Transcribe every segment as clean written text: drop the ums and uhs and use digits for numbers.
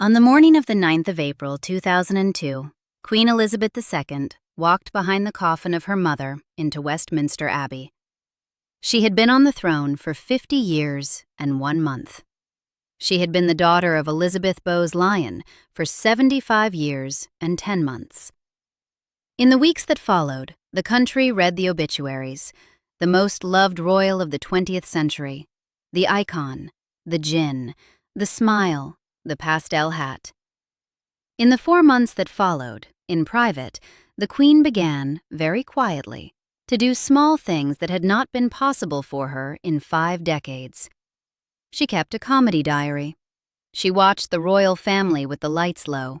On the morning of the 9th of April, 2002, Queen Elizabeth II walked behind the coffin of her mother into Westminster Abbey. She had been on the throne for 50 years and 1 month. She had been the daughter of Elizabeth Bowes-Lyon for 75 years and 10 months. In the weeks that followed, the country read the obituaries, the most loved royal of the 20th century, the icon, the djinn, the smile, the pastel hat. In the 4 months that followed, in private, the Queen began, very quietly, to do small things that had not been possible for her in 5 decades. She kept a comedy diary. She watched the Royle Family with the lights low.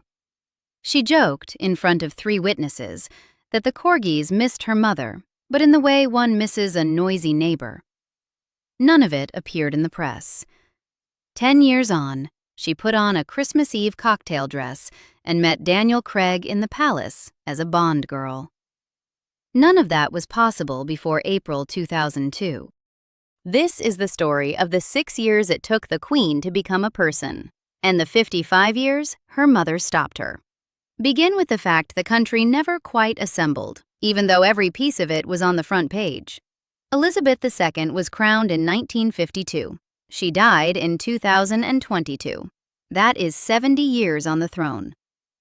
She joked, in front of 3 witnesses, that the corgis missed her mother, but in the way one misses a noisy neighbor. None of it appeared in the press. 10 years on, she put on a Christmas Eve cocktail dress and met Daniel Craig in the palace as a Bond girl. None of that was possible before April 2002. This is the story of the 6 years it took the Queen to become a person, and the 55 years her mother stopped her. Begin with the fact the country never quite assembled, even though every piece of it was on the front page. Elizabeth II was crowned in 1952. She died in 2022. That is 70 years on the throne.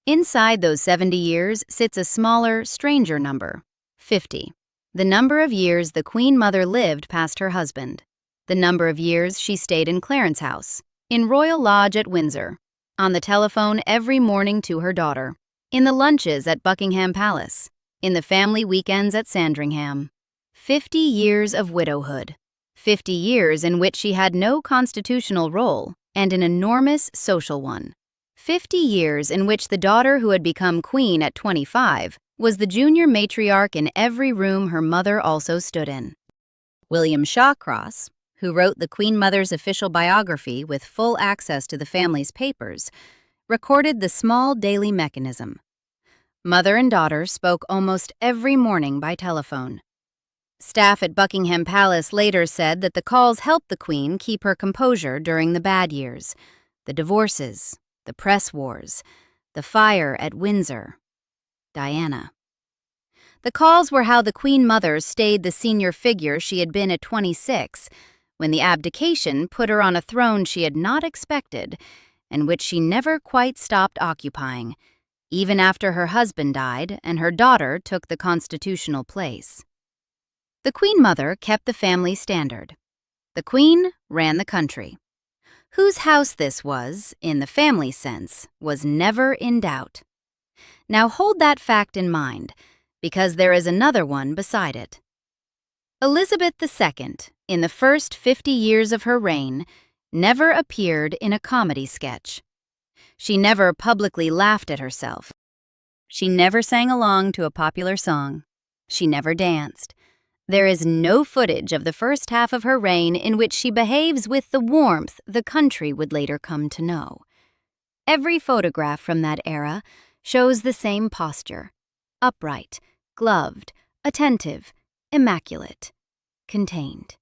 Inside those 70 years sits a smaller, stranger number, 50. The number of years the Queen Mother lived past her husband. The number of years she stayed in Clarence House, in Royal Lodge at Windsor, on the telephone every morning to her daughter, in the lunches at Buckingham Palace, in the family weekends at Sandringham. 50 years of widowhood. 50 years in which she had no constitutional role and an enormous social one. 50 years in which the daughter who had become queen at 25 was the junior matriarch in every room her mother also stood in. William Shawcross, who wrote the Queen Mother's official biography with full access to the family's papers, recorded the small daily mechanism. Mother and daughter spoke almost every morning by telephone. Staff at Buckingham Palace later said that the calls helped the Queen keep her composure during the bad years, the divorces, the press wars, the fire at Windsor. Diana. The calls were how the Queen Mother stayed the senior figure she had been at 26, when the abdication put her on a throne she had not expected and which she never quite stopped occupying, even after her husband died and her daughter took the constitutional place. The Queen Mother kept the family standard. The Queen ran the country. Whose house this was, in the family sense, was never in doubt. Now hold that fact in mind, because there is another one beside it. Elizabeth II, in the first 50 years of her reign, never appeared in a comedy sketch. She never publicly laughed at herself. She never sang along to a popular song. She never danced. There is no footage of the first half of her reign in which she behaves with the warmth the country would later come to know. Every photograph from that era shows the same posture: upright, gloved, attentive, immaculate, contained.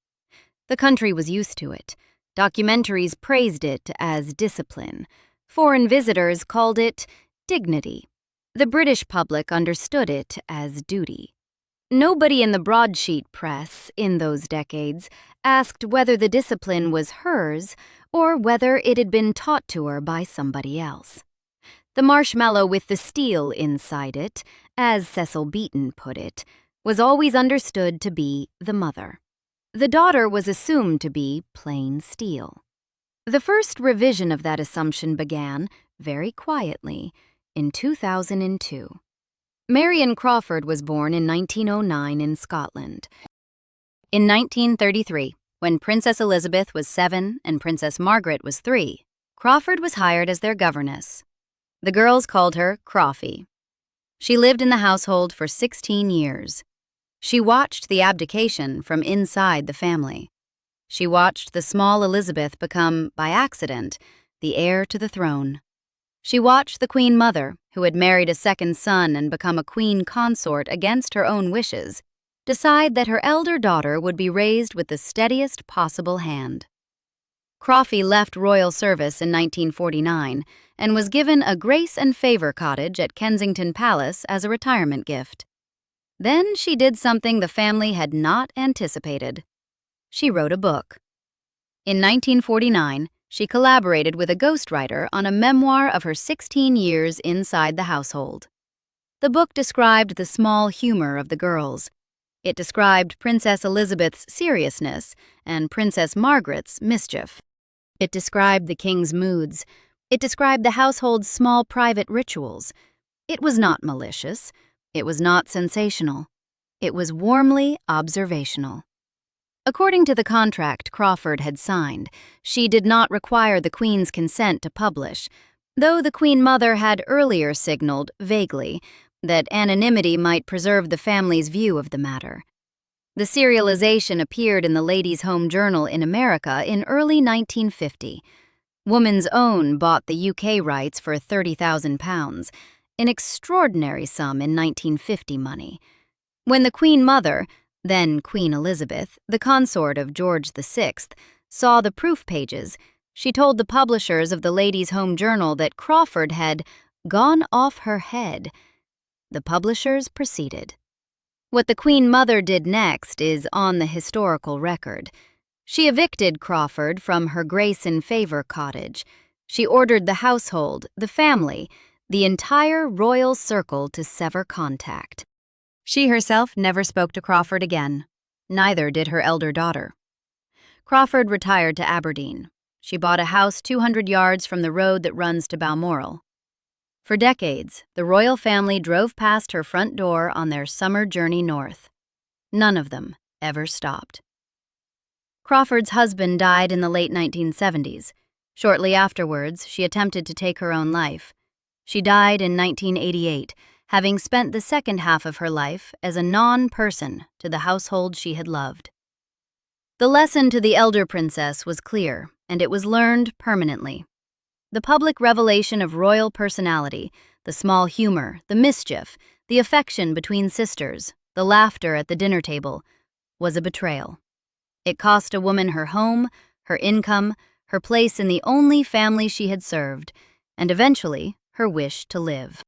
The country was used to it. Documentaries praised it as discipline. Foreign visitors called it dignity. The British public understood it as duty. Nobody in the broadsheet press, in those decades, asked whether the discipline was hers or whether it had been taught to her by somebody else. The marshmallow with the steel inside it, as Cecil Beaton put it, was always understood to be the mother. The daughter was assumed to be plain steel. The first revision of that assumption began, very quietly, in 2002. Marion Crawford was born in 1909 in Scotland. In 1933, when Princess Elizabeth was 7 and Princess Margaret was 3, Crawford was hired as their governess. The girls called her Crawfie. She lived in the household for 16 years. She watched the abdication from inside the family. She watched the small Elizabeth become, by accident, the heir to the throne. She watched the Queen Mother, who had married a second son and become a queen consort against her own wishes, decide that her elder daughter would be raised with the steadiest possible hand. Crawford left royal service in 1949 and was given a Grace and Favour cottage at Kensington Palace as a retirement gift. Then she did something the family had not anticipated. She wrote a book. In 1949, she collaborated with a ghostwriter on a memoir of her 16 years inside the household. The book described the small humor of the girls. It described Princess Elizabeth's seriousness and Princess Margaret's mischief. It described the king's moods. It described the household's small private rituals. It was not malicious. It was not sensational. It was warmly observational. According to the contract Crawford had signed, she did not require the Queen's consent to publish, though the Queen Mother had earlier signaled, vaguely, that anonymity might preserve the family's view of the matter. The serialization appeared in the Ladies' Home Journal in America in early 1950. Woman's Own bought the UK rights for £30,000, an extraordinary sum in 1950 money. When the Queen Mother, then Queen Elizabeth, the consort of George VI, saw the proof pages, she told the publishers of the Ladies' Home Journal that Crawford had gone off her head. The publishers proceeded. What the Queen Mother did next is on the historical record. She evicted Crawford from her Grace and Favour cottage. She ordered the household, the family, the entire royal circle to sever contact. She herself never spoke to Crawford again. Neither did her elder daughter. Crawford retired to Aberdeen. She bought a house 200 yards from the road that runs to Balmoral. For decades, the royal family drove past her front door on their summer journey north. None of them ever stopped. Crawford's husband died in the late 1970s. Shortly afterwards, she attempted to take her own life. She died in 1988, having spent the second half of her life as a non-person to the household she had loved. The lesson to the elder princess was clear, and it was learned permanently. The public revelation of royal personality, the small humor, the mischief, the affection between sisters, the laughter at the dinner table, was a betrayal. It cost a woman her home, her income, her place in the only family she had served, and eventually her wish to live.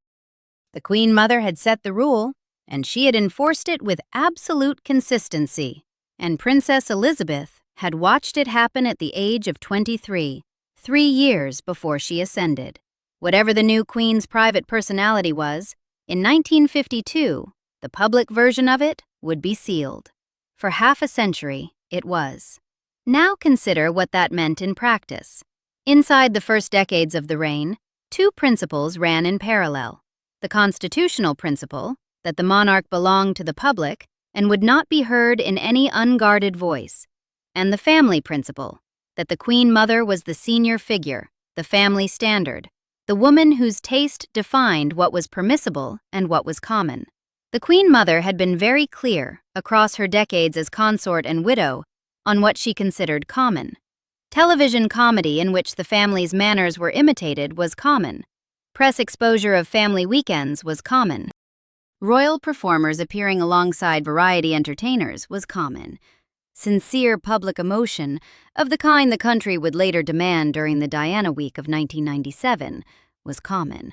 The Queen Mother had set the rule, and she had enforced it with absolute consistency, and Princess Elizabeth had watched it happen at the age of 23, 3 years before she ascended. Whatever the new Queen's private personality was, in 1952, the public version of it would be sealed. For half a century, it was. Now consider what that meant in practice. Inside the first decades of the reign, 2 principles ran in parallel. The constitutional principle, that the monarch belonged to the public and would not be heard in any unguarded voice, and the family principle, that the Queen Mother was the senior figure, the family standard, the woman whose taste defined what was permissible and what was common. The Queen Mother had been very clear, across her decades as consort and widow, on what she considered common. Television comedy in which the family's manners were imitated was common. Press exposure of family weekends was common. Royal performers appearing alongside variety entertainers was common. Sincere public emotion, of the kind the country would later demand during the Diana Week of 1997, was common.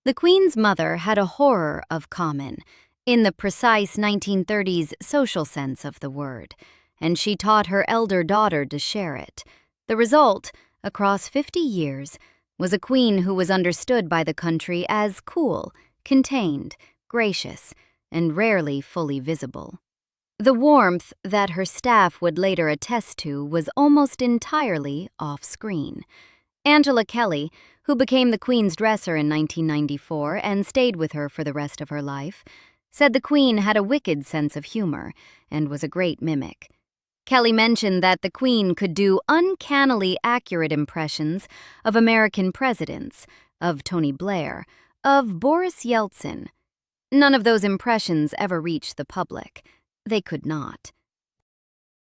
The Queen's mother had a horror of common, in the precise 1930s social sense of the word, and she taught her elder daughter to share it. The result, across 50 years, was a queen who was understood by the country as cool, contained, gracious, and rarely fully visible. The warmth that her staff would later attest to was almost entirely off-screen. Angela Kelly, who became the Queen's dresser in 1994 and stayed with her for the rest of her life, said the Queen had a wicked sense of humor and was a great mimic. Kelly mentioned that the Queen could do uncannily accurate impressions of American presidents, of Tony Blair, of Boris Yeltsin. None of those impressions ever reached the public. They could not.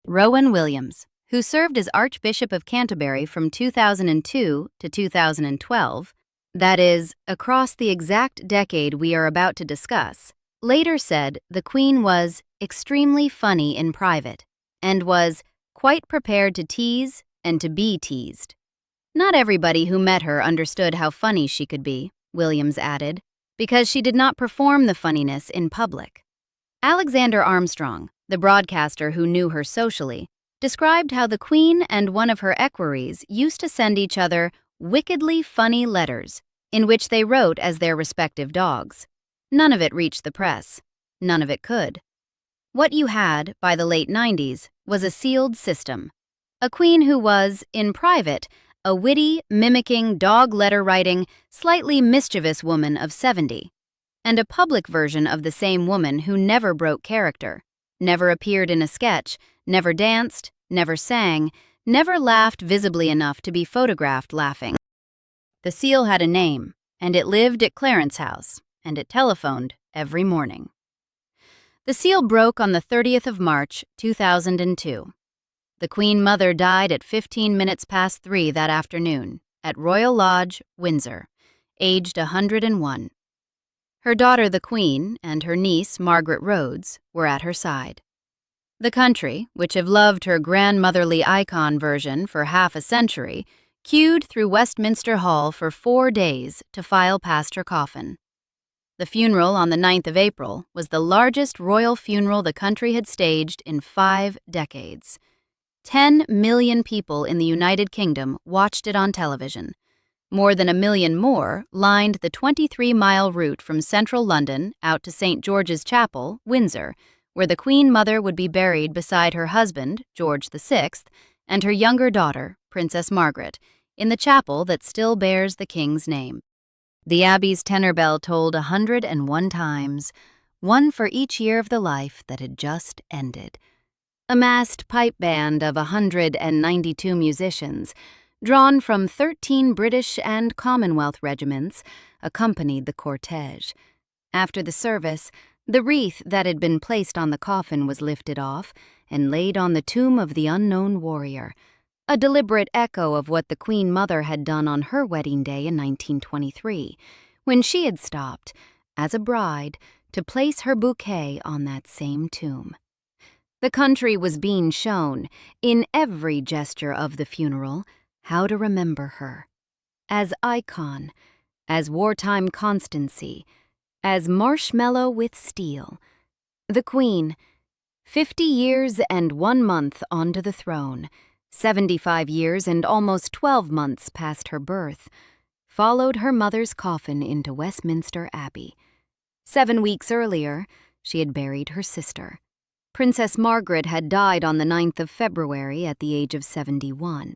Rowan Williams, who served as Archbishop of Canterbury from 2002 to 2012, that is, across the exact decade we are about to discuss, later said the Queen was extremely funny in private and was quite prepared to tease, and to be teased. Not everybody who met her understood how funny she could be, Williams added, because she did not perform the funniness in public. Alexander Armstrong, the broadcaster who knew her socially, described how the Queen and one of her equerries used to send each other wickedly funny letters in which they wrote as their respective dogs. None of it reached the press. None of it could. What you had, by the late 90s, was a sealed system. A queen who was, in private, a witty, mimicking, dog letter-writing, slightly mischievous woman of 70, and a public version of the same woman who never broke character, never appeared in a sketch, never danced, never sang, never laughed visibly enough to be photographed laughing. The seal had a name, and it lived at Clarence House, and it telephoned every morning. The seal broke on the 30th of March, 2002. The Queen Mother died at 15 minutes past 3 that afternoon at Royal Lodge, Windsor, aged 101. Her daughter, the Queen, and her niece, Margaret Rhodes, were at her side. The country, which have loved her grandmotherly icon version for half a century, queued through Westminster Hall for 4 days to file past her coffin. The funeral on the 9th of April was the largest royal funeral the country had staged in 5 decades. 10 million people in the United Kingdom watched it on television. More than 1 million more lined the 23-mile route from central London out to St. George's Chapel, Windsor, where the Queen Mother would be buried beside her husband, George VI, and her younger daughter, Princess Margaret, in the chapel that still bears the King's name. The Abbey's tenor bell tolled 101 times, one for each year of the life that had just ended. A massed pipe band of 192 musicians, drawn from 13 British and Commonwealth regiments, accompanied the cortege. After the service, the wreath that had been placed on the coffin was lifted off and laid on the tomb of the unknown warrior, a deliberate echo of what the Queen Mother had done on her wedding day in 1923, when she had stopped, as a bride, to place her bouquet on that same tomb. The country was being shown, in every gesture of the funeral, how to remember her. As icon, as wartime constancy, as marshmallow with steel. The Queen, 50 years and 1 month onto the throne, 75 years and almost 12 months past her birth, followed her mother's coffin into Westminster Abbey. 7 weeks earlier, she had buried her sister. Princess Margaret had died on the 9th of February at the age of 71.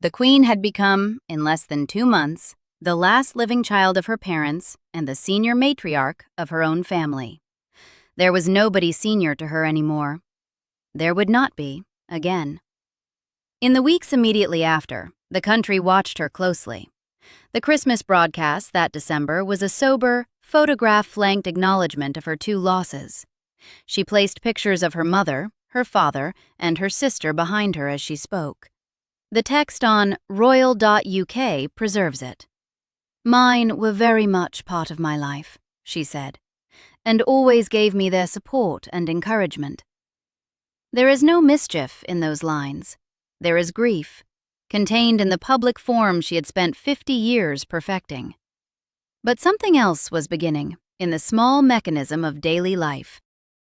The Queen had become, in less than 2 months, the last living child of her parents and the senior matriarch of her own family. There was nobody senior to her anymore. There would not be, again. In the weeks immediately after, the country watched her closely. The Christmas broadcast that December was a sober, photograph-flanked acknowledgement of her 2 losses. She placed pictures of her mother, her father, and her sister behind her as she spoke. The text on royal.uk preserves it. "Mine were very much part of my life," she said, "and always gave me their support and encouragement." There is no mischief in those lines. There is grief, contained in the public form she had spent 50 years perfecting. But something else was beginning in the small mechanism of daily life.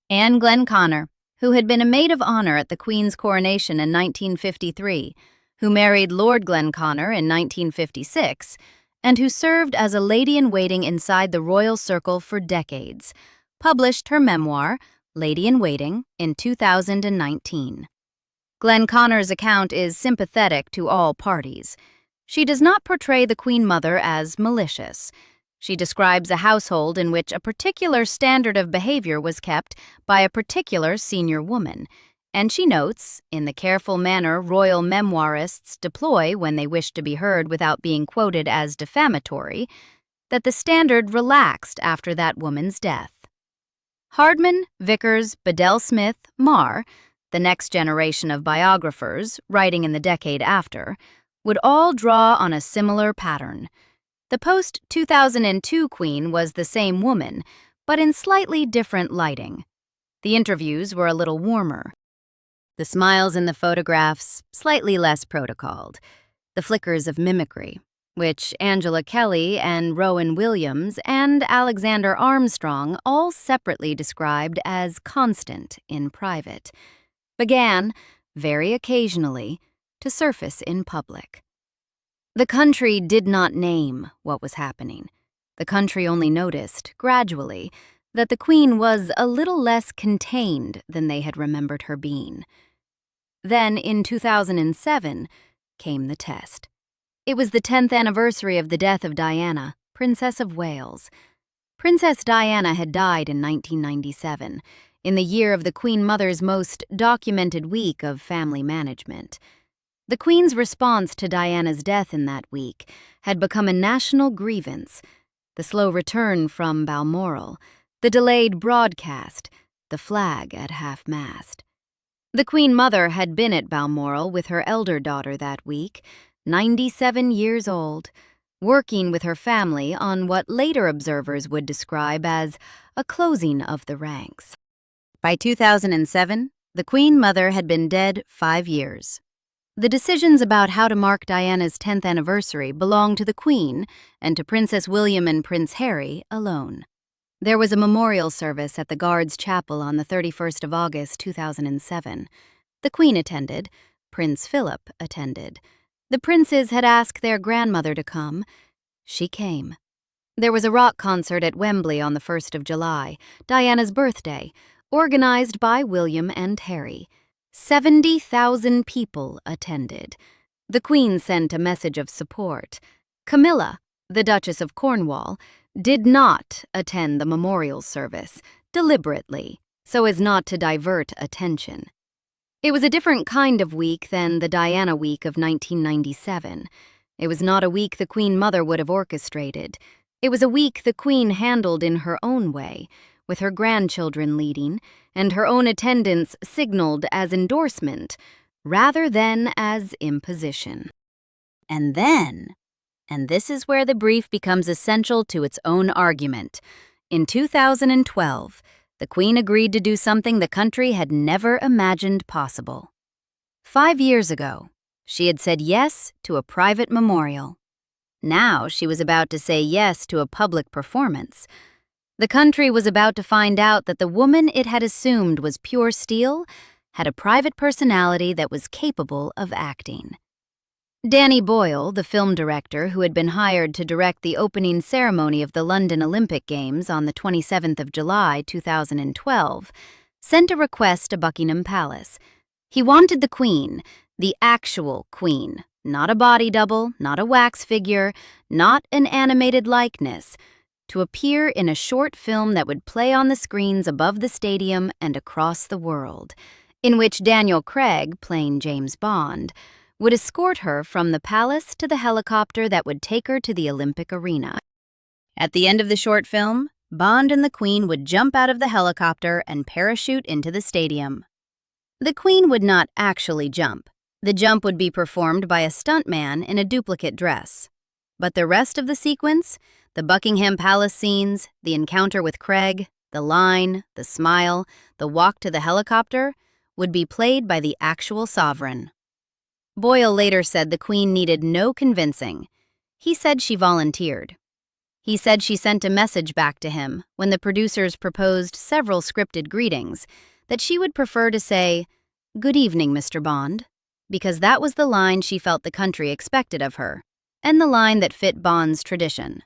Anne Glenconner, who had been a maid of honor at the Queen's coronation in 1953, who married Lord Glenconner in 1956, and who served as a lady-in-waiting inside the royal circle for decades, published her memoir, Lady-in-Waiting, in 2019. Glenconner's account is sympathetic to all parties. She does not portray the Queen Mother as malicious. She describes a household in which a particular standard of behavior was kept by a particular senior woman, and she notes, in the careful manner royal memoirists deploy when they wish to be heard without being quoted as defamatory, that the standard relaxed after that woman's death. Hardman, Vickers, Bedell Smith, Marr, the next generation of biographers, writing in the decade after, would all draw on a similar pattern. The post-2002 Queen was the same woman, but in slightly different lighting. The interviews were a little warmer. The smiles in the photographs, slightly less protocoled. The flickers of mimicry, which Angela Kelly and Rowan Williams and Alexander Armstrong all separately described as constant in private, began, very occasionally, to surface in public. The country did not name what was happening. The country only noticed, gradually, that the Queen was a little less contained than they had remembered her being. Then, in 2007, came the test. It was the 10th anniversary of the death of Diana, Princess of Wales. Princess Diana had died in 1997, in the year of the Queen Mother's most documented week of family management. The Queen's response to Diana's death in that week had become a national grievance. The slow return from Balmoral, the delayed broadcast, the flag at half-mast. The Queen Mother had been at Balmoral with her elder daughter that week, 97 years old, working with her family on what later observers would describe as a closing of the ranks. By 2007, the Queen Mother had been dead 5 years. The decisions about how to mark Diana's 10th anniversary belonged to the Queen and to Princess William and Prince Harry alone. There was a memorial service at the Guards Chapel on the 31st of August, 2007. The Queen attended. Prince Philip attended. The princes had asked their grandmother to come. She came. There was a rock concert at Wembley on the 1st of July, Diana's birthday, organized by William and Harry. 70,000 people attended. The Queen sent a message of support. Camilla, the Duchess of Cornwall, did not attend the memorial service, deliberately, so as not to divert attention. It was a different kind of week than the Diana week of 1997. It was not a week the Queen Mother would have orchestrated. It was a week the Queen handled in her own way, with her grandchildren leading, and her own attendance signaled as endorsement, rather than as imposition. And then, and this is where the brief becomes essential to its own argument, in 2012, the Queen agreed to do something the country had never imagined possible. 5 years ago, she had said yes to a private memorial. Now she was about to say yes to a public performance. The country was about to find out that the woman it had assumed was pure steel had a private personality that was capable of acting. Danny Boyle, the film director who had been hired to direct the opening ceremony of the London Olympic Games on the 27th of July, 2012, sent a request to Buckingham Palace. He wanted the Queen, the actual Queen, not a body double, not a wax figure, not an animated likeness, to appear in a short film that would play on the screens above the stadium and across the world, in which Daniel Craig, playing James Bond, would escort her from the palace to the helicopter that would take her to the Olympic arena. At the end of the short film, Bond and the Queen would jump out of the helicopter and parachute into the stadium. The Queen would not actually jump. The jump would be performed by a stuntman in a duplicate dress. But the rest of the sequence, the Buckingham Palace scenes, the encounter with Craig, the line, the smile, the walk to the helicopter, would be played by the actual sovereign. Boyle later said the Queen needed no convincing. He said she volunteered. He said she sent a message back to him when the producers proposed several scripted greetings that she would prefer to say, "Good evening, Mr. Bond," because that was the line she felt the country expected of her, and the line that fit Bond's tradition.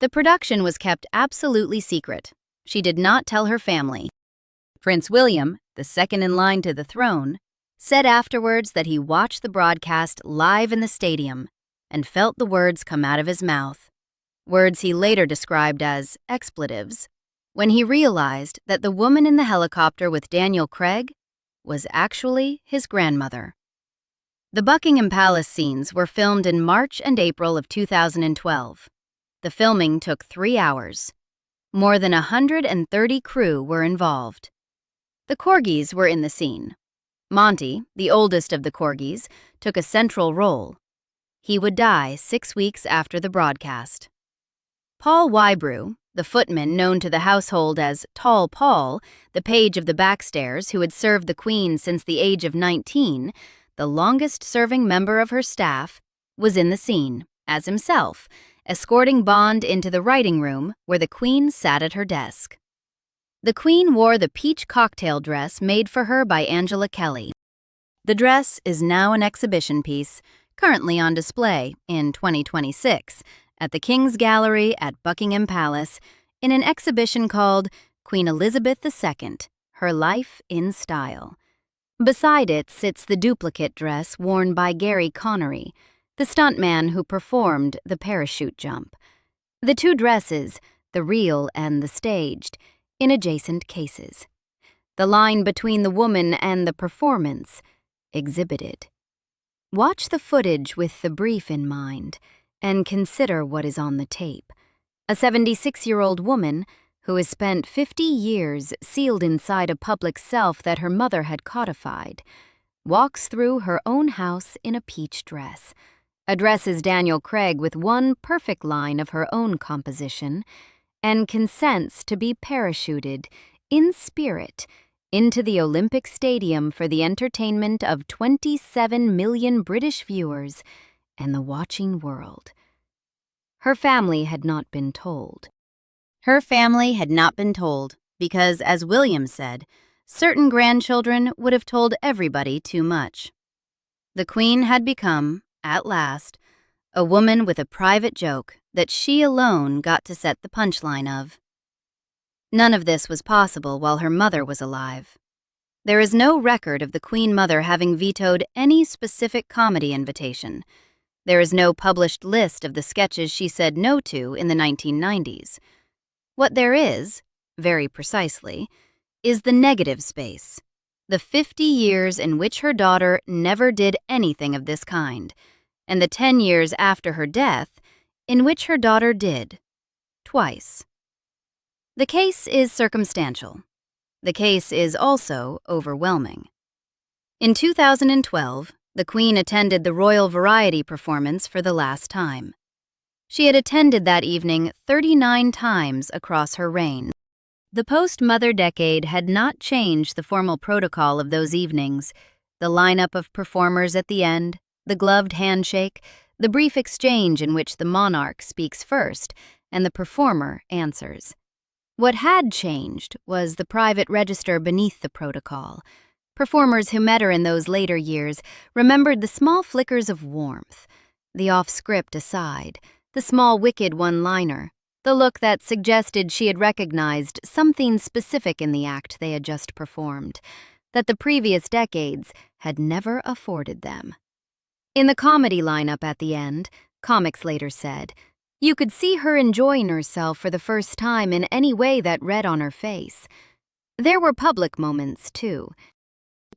The production was kept absolutely secret. She did not tell her family. Prince William, the second in line to the throne, said afterwards that he watched the broadcast live in the stadium and felt the words come out of his mouth, words he later described as expletives, when he realized that the woman in the helicopter with Daniel Craig was actually his grandmother. The Buckingham Palace scenes were filmed in March and April of 2012. The filming took 3 hours. More than 130 crew were involved. The corgis were in the scene. Monty, the oldest of the corgis, took a central role. He would die 6 weeks after the broadcast. Paul Wybrew, The footman, known to the household as Tall Paul, the page of the backstairs who had served the Queen since the age of 19, the longest-serving member of her staff, was in the scene, as himself, escorting Bond into the writing room where the Queen sat at her desk. The Queen wore the peach cocktail dress made for her by Angela Kelly. The dress is now an exhibition piece, currently on display in 2026 at the King's Gallery at Buckingham Palace in an exhibition called Queen Elizabeth II, Her Life in Style. Beside it sits the duplicate dress worn by Gary Connery, the stuntman who performed the parachute jump. The two dresses, the real and the staged, in adjacent cases. The line between the woman and the performance, exhibited. Watch the footage with the brief in mind, and consider what is on the tape. A 76-year-old woman who has spent 50 years sealed inside a public self that her mother had codified, walks through her own house in a peach dress, addresses Daniel Craig with one perfect line of her own composition, and consents to be parachuted, in spirit, into the Olympic Stadium for the entertainment of 27 million British viewers and the watching world. Her family had not been told. Her family had not been told because, as William said, certain grandchildren would have told everybody too much. The Queen had become, at last, a woman with a private joke that she alone got to set the punchline of. None of this was possible while her mother was alive. There is no record of the Queen Mother having vetoed any specific comedy invitation. There is no published list of the sketches she said no to in the 1990s. What there is, very precisely, is the negative space, the 50 years in which her daughter never did anything of this kind, and the 10 years after her death in which her daughter did, twice. The case is circumstantial. The case is also overwhelming. In 2012, the Queen attended the Royal Variety performance for the last time. She had attended that evening 39 times across her reign. The post-Mother decade had not changed the formal protocol of those evenings, the lineup of performers at the end, the gloved handshake, the brief exchange in which the monarch speaks first and the performer answers. What had changed was the private register beneath the protocol. Performers who met her in those later years remembered the small flickers of warmth, the off-script aside, the small wicked one-liner, the look that suggested she had recognized something specific in the act they had just performed, that the previous decades had never afforded them. In the comedy lineup at the end, comics later said, you could see her enjoying herself for the first time in any way that read on her face. There were public moments, too.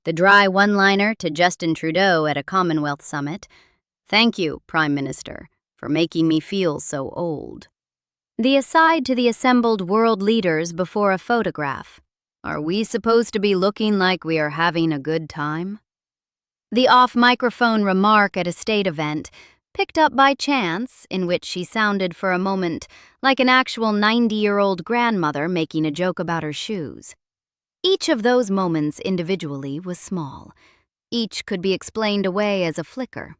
The dry one-liner to Justin Trudeau at a Commonwealth summit, "Thank you, Prime Minister, for making me feel so old." The aside to the assembled world leaders before a photograph, "Are we supposed to be looking like we are having a good time?" The off-microphone remark at a state event, picked up by chance, in which she sounded for a moment like an actual 90-year-old grandmother making a joke about her shoes. Each of those moments individually was small. Each could be explained away as a flicker.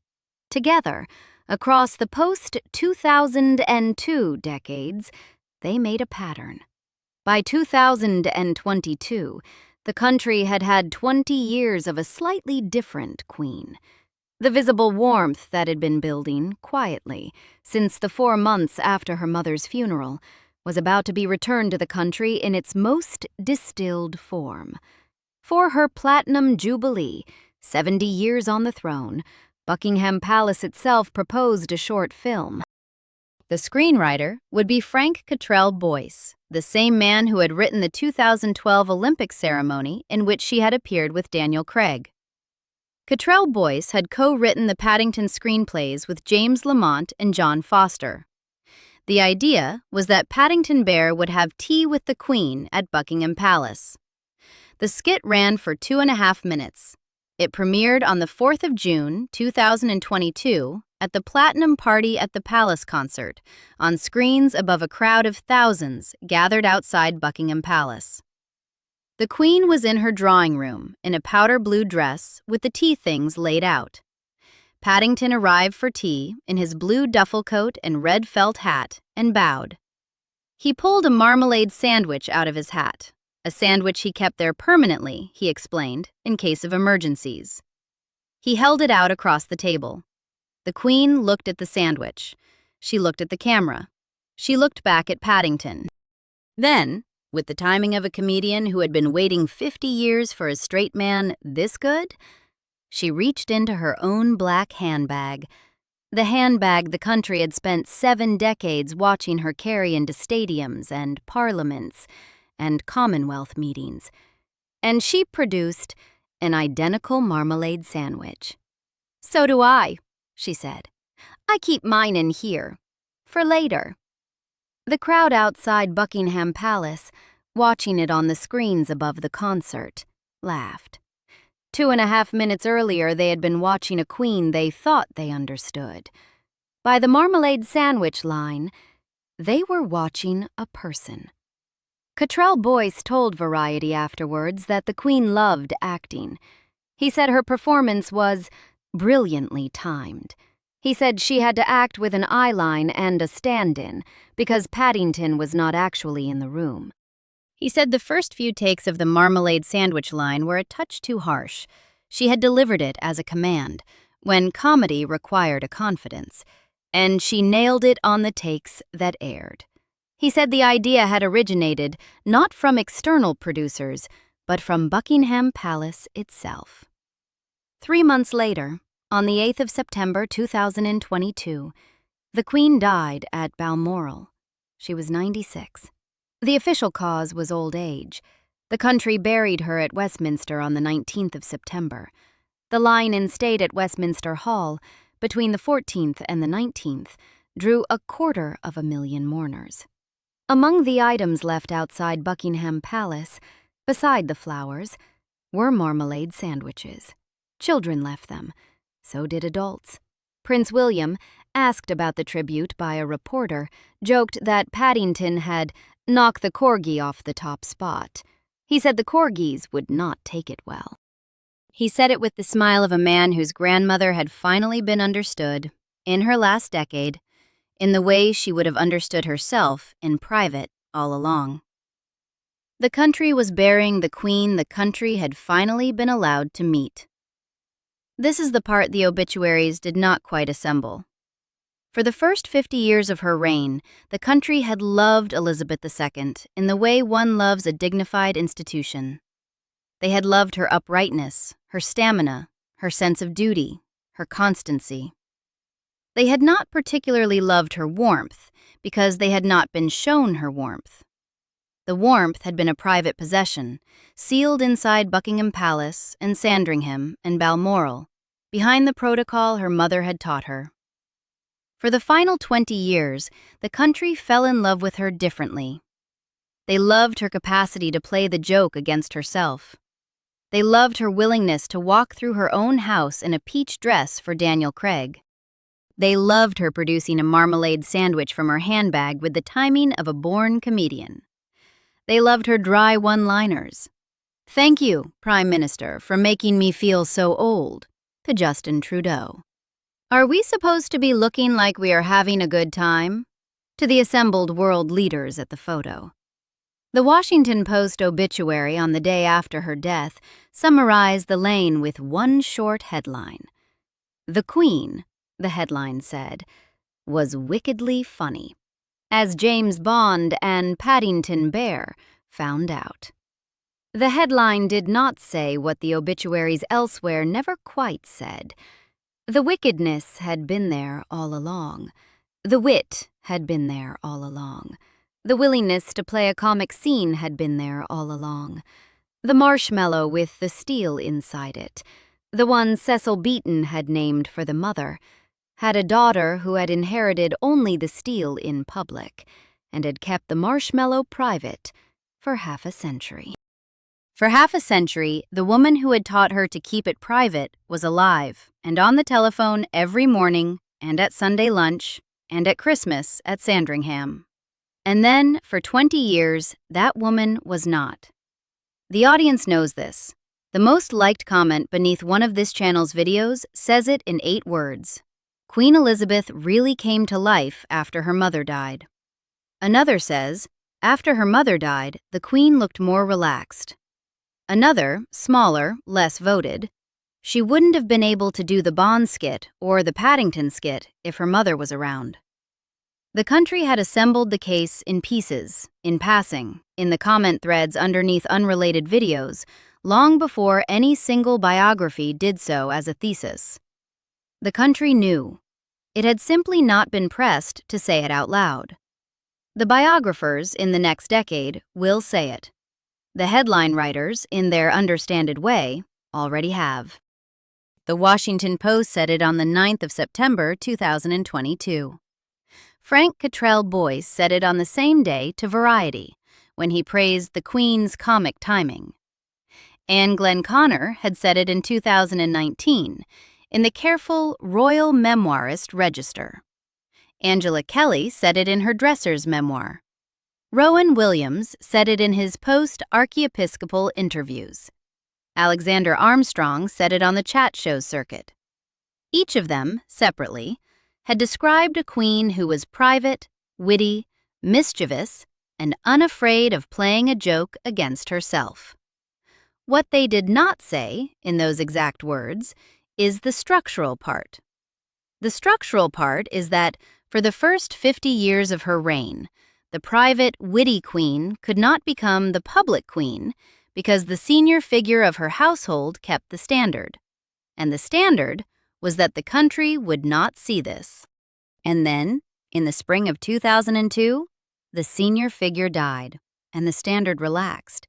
Together, across the post-2002 decades, they made a pattern. By 2022, the country had had 20 years of a slightly different queen. The visible warmth that had been building, quietly, since the 4 months after her mother's funeral, was about to be returned to the country in its most distilled form. For her Platinum Jubilee, 70 years on the throne, Buckingham Palace itself proposed a short film. The screenwriter would be Frank Cottrell Boyce, the same man who had written the 2012 Olympic ceremony in which she had appeared with Daniel Craig. Cottrell Boyce had co-written the Paddington screenplays with James Lamont and John Foster. The idea was that Paddington Bear would have tea with the Queen at Buckingham Palace. The skit ran for 2.5 minutes. It premiered on the 4th of June, 2022, at the Platinum Party at the Palace concert, on screens above a crowd of thousands gathered outside Buckingham Palace. The Queen was in her drawing room, in a powder blue dress with the tea things laid out. Paddington arrived for tea in his blue duffel coat and red felt hat and bowed. He pulled a marmalade sandwich out of his hat, a sandwich he kept there permanently, he explained, in case of emergencies. He held it out across the table. The Queen looked at the sandwich. She looked at the camera. She looked back at Paddington. Then, with the timing of a comedian who had been waiting 50 years for a straight man this good, she reached into her own black handbag, the handbag the country had spent 7 decades watching her carry into stadiums and parliaments and Commonwealth meetings, and she produced an identical marmalade sandwich. "So do I," she said. "I keep mine in here, for later." The crowd outside Buckingham Palace, watching it on the screens above the concert, laughed. 2.5 minutes earlier, they had been watching a queen they thought they understood. By the marmalade sandwich line, they were watching a person. Cottrell Boyce told Variety afterwards that the Queen loved acting. He said her performance was brilliantly timed. He said she had to act with an eye line and a stand-in because Paddington was not actually in the room. He said the first few takes of the marmalade sandwich line were a touch too harsh. She had delivered it as a command, when comedy required a confidence, and she nailed it on the takes that aired. He said the idea had originated not from external producers, but from Buckingham Palace itself. 3 months later, on the 8th of September 2022, the Queen died at Balmoral. She was 96. The official cause was old age. The country buried her at Westminster on the 19th of September. The line in state at Westminster Hall, between the 14th and the 19th, drew 250,000 mourners. Among the items left outside Buckingham Palace, beside the flowers, were marmalade sandwiches. Children left them. So did adults. Prince William, asked about the tribute by a reporter, joked that Paddington had knocked the corgi off the top spot. He said the corgis would not take it well. He said it with the smile of a man whose grandmother had finally been understood, in her last decade, in the way she would have understood herself in private all along. The country was burying the Queen the country had finally been allowed to meet. This is the part the obituaries did not quite assemble. For the first 50 years of her reign, the country had loved Elizabeth II in the way one loves a dignified institution. They had loved her uprightness, her stamina, her sense of duty, her constancy. They had not particularly loved her warmth, because they had not been shown her warmth. The warmth had been a private possession, sealed inside Buckingham Palace and Sandringham and Balmoral, behind the protocol her mother had taught her. For the final 20 years, the country fell in love with her differently. They loved her capacity to play the joke against herself. They loved her willingness to walk through her own house in a peach dress for Daniel Craig. They loved her producing a marmalade sandwich from her handbag with the timing of a born comedian. They loved her dry one-liners. "Thank you, Prime Minister, for making me feel so old," to Justin Trudeau. "Are we supposed to be looking like we are having a good time?" to the assembled world leaders at the photo. The Washington Post obituary on the day after her death summarized the laying with one short headline. "The Queen," the headline said, "was wickedly funny, as James Bond and Paddington Bear found out." The headline did not say what the obituaries elsewhere never quite said. The wickedness had been there all along. The wit had been there all along. The willingness to play a comic scene had been there all along. The marshmallow with the steel inside it, the one Cecil Beaton had named for the mother, had a daughter who had inherited only the steel in public and had kept the marshmallow private for half a century. For half a century, the woman who had taught her to keep it private was alive and on the telephone every morning and at Sunday lunch, and at Christmas at Sandringham. And then, for 20 years, that woman was not. The audience knows this. The most liked comment beneath one of this channel's videos says it in 8 words. Queen Elizabeth really came to life after her mother died. Another says, after her mother died, the Queen looked more relaxed. Another, smaller, less voted, she wouldn't have been able to do the Bond skit or the Paddington skit if her mother was around. The country had assembled the case in pieces, in passing, in the comment threads underneath unrelated videos, long before any single biography did so as a thesis. The country knew. It had simply not been pressed to say it out loud. The biographers in the next decade will say it. The headline writers, in their understanded way, already have. The Washington Post said it on the 9th of September 2022. Frank Cottrell Boyce said it on the same day to Variety, when he praised the Queen's comic timing. Anne Glenconner had said it in 2019, in the careful Royal Memoirist Register. Angela Kelly said it in her dresser's memoir. Rowan Williams said it in his post-archiepiscopal interviews. Alexander Armstrong said it on the chat show circuit. Each of them, separately, had described a queen who was private, witty, mischievous, and unafraid of playing a joke against herself. What they did not say, in those exact words, is the structural part. The structural part is that, for the first 50 years of her reign, the private, witty queen could not become the public queen because the senior figure of her household kept the standard. And the standard was that the country would not see this. And then, in the spring of 2002, the senior figure died, and the standard relaxed,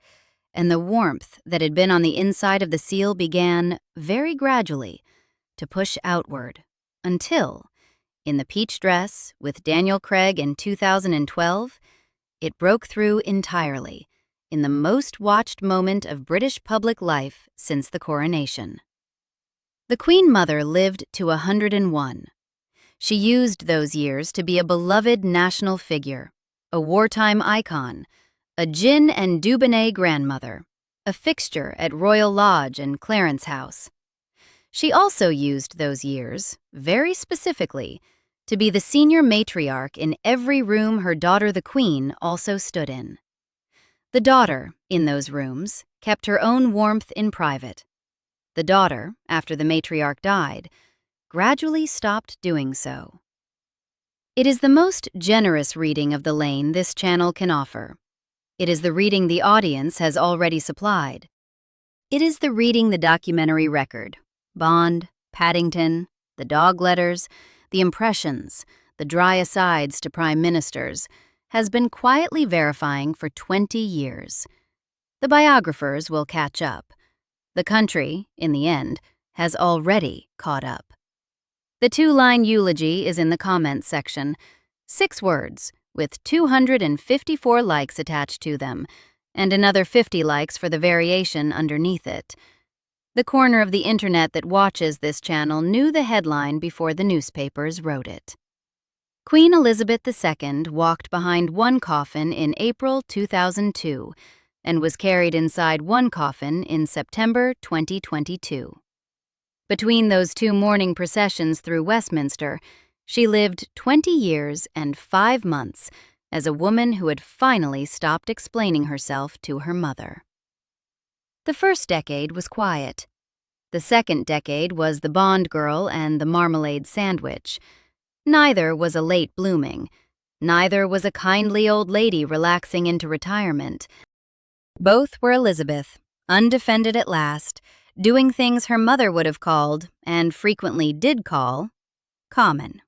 and the warmth that had been on the inside of the seal began, very gradually, to push outward, until, in the peach dress with Daniel Craig in 2012, it broke through entirely, in the most watched moment of British public life since the coronation. The Queen Mother lived to 101. She used those years to be a beloved national figure, a wartime icon, a gin and Dubonnet grandmother, a fixture at Royal Lodge and Clarence House. She also used those years, very specifically, to be the senior matriarch in every room her daughter the Queen also stood in. The daughter, in those rooms, kept her own warmth in private. The daughter, after the matriarch died, gradually stopped doing so. It is the most generous reading of the Lane this channel can offer. It is the reading the audience has already supplied. It is the reading the documentary record, Bond, Paddington, the dog letters, the impressions, the dry asides to prime ministers, has been quietly verifying for 20 years. The biographers will catch up. The country, in the end, has already caught up. The 2-line eulogy is in the comments section, 6 words, with 254 likes attached to them, and another 50 likes for the variation underneath it. The corner of the internet that watches this channel knew the headline before the newspapers wrote it. Queen Elizabeth II walked behind one coffin in April 2002 and was carried inside one coffin in September 2022. Between those 2 mourning processions through Westminster, she lived 20 years and 5 months as a woman who had finally stopped explaining herself to her mother. The first decade was quiet. The second decade was the Bond girl and the marmalade sandwich. Neither was a late blooming. Neither was a kindly old lady relaxing into retirement. Both were Elizabeth, undefended at last, doing things her mother would have called, and frequently did call, common.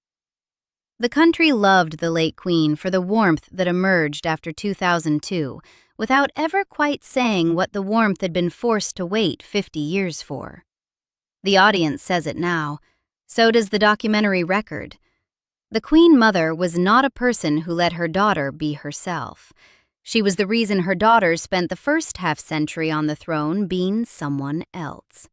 The country loved the late Queen for the warmth that emerged after 2002, without ever quite saying what the warmth had been forced to wait 50 years for. The audience says it now. So does the documentary record. The Queen Mother was not a person who let her daughter be herself. She was the reason her daughter spent the first half-century on the throne being someone else.